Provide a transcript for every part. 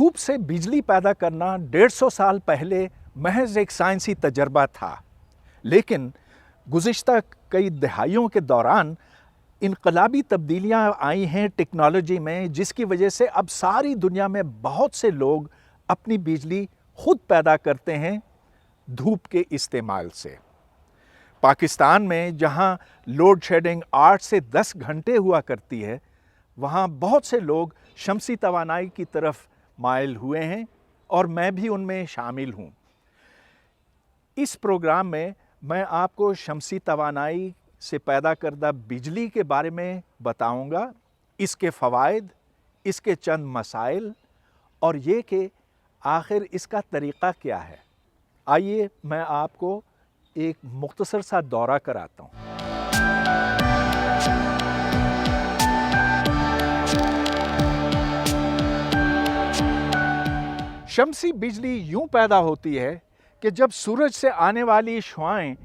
धूप से बिजली पैदा करना 150 साल पहले महज एक साइंसी तजर्बा था, लेकिन गुज़िश्ता कई दहाइयों के दौरान इनकलाबी तब्दीलियां आई हैं टेक्नोलॉजी में, जिसकी वजह से अब सारी दुनिया में बहुत से लोग अपनी बिजली खुद पैदा करते हैं धूप के इस्तेमाल से। पाकिस्तान में जहां लोड शेडिंग 8 से 10 घंटे हुआ करती है, वहां बहुत से लोग शमसी तवानाई की तरफ माइल हुए हैं और मैं भी उनमें शामिल हूं। इस प्रोग्राम में मैं आपको शमसी तवानाई से पैदा करदा बिजली के बारे में बताऊंगा, इसके फ़वाइद, इसके चंद मसाइल और ये कि आखिर इसका तरीक़ा क्या है। आइए मैं आपको एक मुख्तसर सा दौरा कराता हूँ। शमसी बिजली यूं पैदा होती है कि जब सूरज से आने वाली शुआएं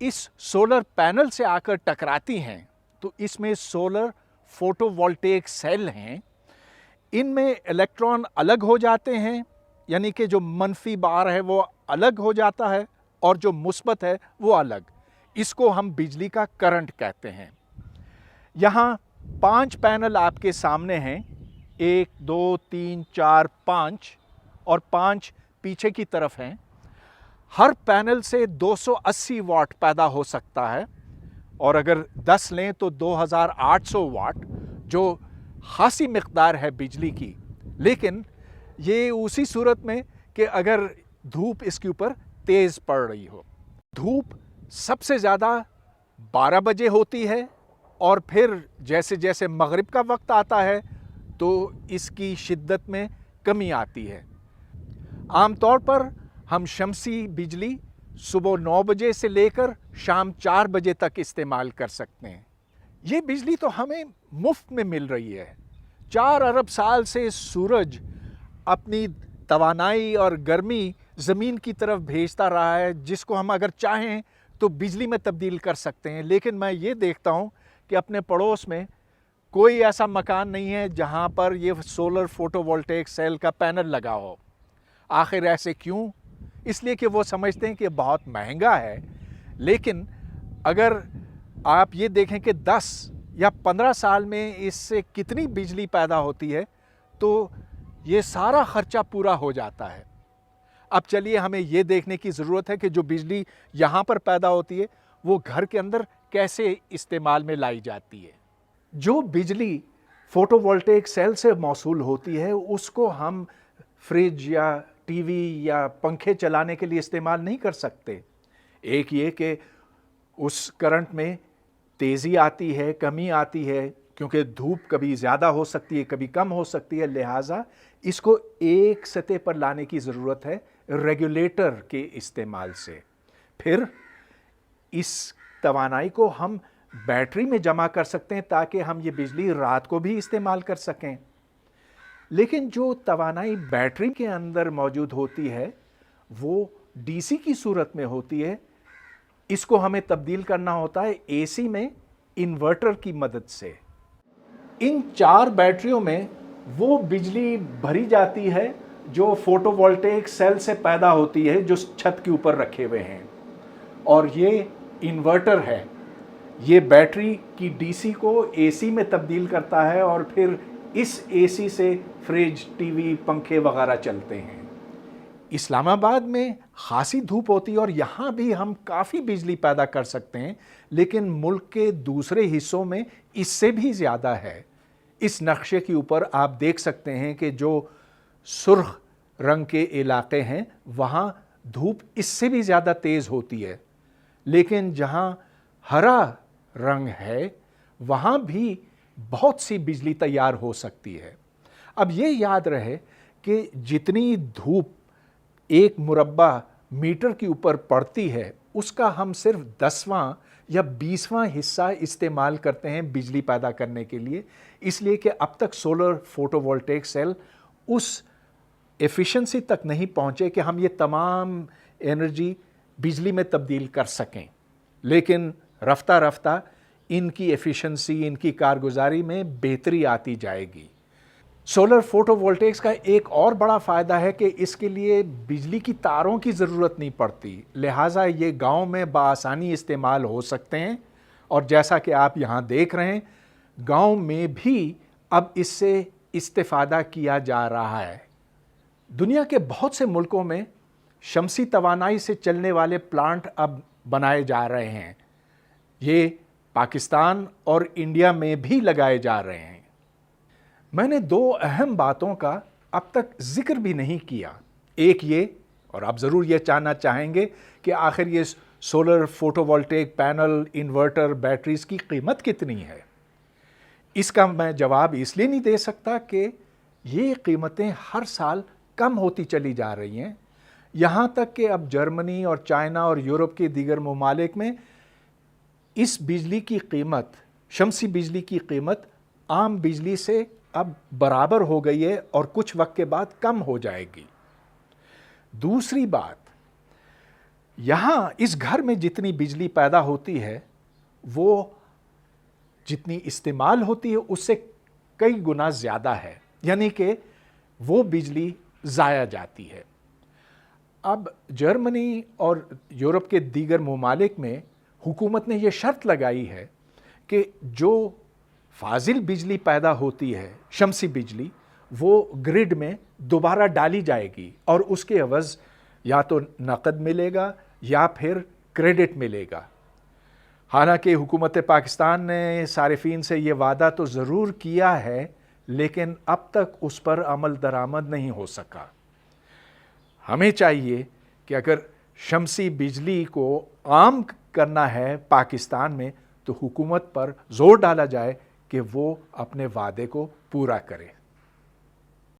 इस सोलर पैनल से आकर टकराती हैं, तो इसमें सोलर फोटोवोल्टेइक सेल हैं। इनमें इलेक्ट्रॉन अलग हो जाते हैं, यानी कि जो मनफी बार है वो अलग हो जाता है और जो मुस्बत है वो अलग। इसको हम बिजली का करंट कहते हैं। यहाँ 5 पैनल आपके सामने हैं, 1 2 3 4 5 और 5 पीछे की तरफ हैं। हर पैनल से 280 वाट पैदा हो सकता है और अगर 10 लें तो 2800 वाट, जो खासी मिक़दार है बिजली की। लेकिन ये उसी सूरत में कि अगर धूप इसके ऊपर तेज़ पड़ रही हो। धूप सबसे ज़्यादा 12 बजे होती है और फिर जैसे जैसे मगरिब का वक्त आता है तो इसकी शिद्दत में कमी आती है। आमतौर पर हम शमसी बिजली सुबह 9 बजे से लेकर शाम 4 बजे तक इस्तेमाल कर सकते हैं। ये बिजली तो हमें मुफ्त में मिल रही है। 4 अरब साल से सूरज अपनी तवानाई और गर्मी ज़मीन की तरफ भेजता रहा है, जिसको हम अगर चाहें तो बिजली में तब्दील कर सकते हैं। लेकिन मैं ये देखता हूँ कि अपने पड़ोस में कोई ऐसा मकान नहीं है जहाँ पर ये सोलर फोटोवोल्टेइक सेल का पैनल लगा हो। आखिर ऐसे क्यों? इसलिए कि वो समझते हैं कि बहुत महंगा है। लेकिन अगर आप ये देखें कि 10 या 15 साल में इससे कितनी बिजली पैदा होती है, तो ये सारा खर्चा पूरा हो जाता है। अब चलिए हमें ये देखने की ज़रूरत है कि जो बिजली यहाँ पर पैदा होती है वो घर के अंदर कैसे इस्तेमाल में लाई जाती है। जो बिजली फोटोवोल्टेइक सेल से मौसूल होती है उसको हम फ्रिज या टीवी या पंखे चलाने के लिए इस्तेमाल नहीं कर सकते। एक ये कि उस करंट में तेज़ी आती है, कमी आती है, क्योंकि धूप कभी ज़्यादा हो सकती है, कभी कम हो सकती है। लिहाजा इसको एक सतह पर लाने की ज़रूरत है रेगुलेटर के इस्तेमाल से। फिर इस तवानाई को हम बैटरी में जमा कर सकते हैं ताकि हम ये बिजली रात को भी इस्तेमाल कर सकें। लेकिन जो तवानाई बैटरी के अंदर मौजूद होती है वो डीसी की सूरत में होती है। इसको हमें तब्दील करना होता है एसी में इन्वर्टर की मदद से। इन 4 बैटरियों में वो बिजली भरी जाती है जो फोटोवोल्टेइक सेल से पैदा होती है, जो छत के ऊपर रखे हुए हैं। और ये इन्वर्टर है, ये बैटरी की डीसी को एसी में तब्दील करता है और फिर इस एसी से फ्रिज, टीवी, पंखे वगैरह चलते हैं। इस्लामाबाद में खासी धूप होती है और यहाँ भी हम काफ़ी बिजली पैदा कर सकते हैं, लेकिन मुल्क के दूसरे हिस्सों में इससे भी ज़्यादा है। इस नक्शे के ऊपर आप देख सकते हैं कि जो सुर्ख रंग के इलाके हैं वहाँ धूप इससे भी ज़्यादा तेज़ होती है, लेकिन जहाँ हरा रंग है वहाँ भी बहुत सी बिजली तैयार हो सकती है। अब ये याद रहे कि जितनी धूप 1 मुरब्बा मीटर के ऊपर पड़ती है उसका हम सिर्फ 10वां या 20वां हिस्सा इस्तेमाल करते हैं बिजली पैदा करने के लिए, इसलिए कि अब तक सोलर फोटोवोल्टेइक सेल उस एफिशिएंसी तक नहीं पहुँचे कि हम ये तमाम एनर्जी बिजली में तब्दील कर सकें। लेकिन रफ्ता रफ्ता इनकी एफिशिएंसी, इनकी कारगुजारी में बेहतरी आती जाएगी। سولر فوٹو وولٹیکس کا ایک اور بڑا فائدہ ہے کہ اس کے لیے بجلی کی تاروں کی ضرورت نہیں پڑتی، لہٰذا یہ گاؤں میں بآسانی استعمال ہو سکتے ہیں، اور جیسا کہ آپ یہاں دیکھ رہے ہیں گاؤں میں بھی اب اس سے استفادہ کیا جا رہا ہے۔ دنیا کے بہت سے ملکوں میں شمسی توانائی سے چلنے والے پلانٹ اب بنائے جا رہے ہیں، یہ پاکستان اور انڈیا میں بھی لگائے جا رہے ہیں۔ میں نے دو اہم باتوں کا اب تک ذکر بھی نہیں کیا، ایک یہ، اور آپ ضرور یہ جاننا چاہیں گے کہ آخر یہ solar photovoltaic panel, inverter, batteries کی قیمت کتنی ہے؟ اس کا میں جواب اس لیے نہیں دے سکتا کہ یہ قیمتیں ہر سال کم ہوتی چلی جا رہی ہیں، یہاں تک کہ اب جرمنی اور چائنا اور یورپ کے دیگر ممالک میں اس بجلی کی قیمت، شمسی بجلی کی قیمت عام بجلی سے اب برابر ہو گئی ہے اور کچھ وقت کے بعد کم ہو جائے گی۔ دوسری بات، یہاں اس گھر میں جتنی بجلی پیدا ہوتی ہے وہ جتنی استعمال ہوتی ہے اس سے کئی گنا زیادہ ہے، یعنی کہ وہ بجلی ضائع جاتی ہے۔ اب جرمنی اور یورپ کے دیگر ممالک میں حکومت نے یہ شرط لگائی ہے کہ جو فاضل بجلی پیدا ہوتی ہے، شمسی بجلی، وہ گرڈ میں دوبارہ ڈالی جائے گی اور اس کے عوض یا تو نقد ملے گا یا پھر کریڈٹ ملے گا۔ حالانکہ حکومت پاکستان نے صارفین سے یہ وعدہ تو ضرور کیا ہے، لیکن اب تک اس پر عمل درآمد نہیں ہو سکا۔ ہمیں چاہیے کہ اگر شمسی بجلی کو عام کرنا ہے پاکستان میں تو حکومت پر زور ڈالا جائے کہ وہ اپنے وعدے کو پورا کرے۔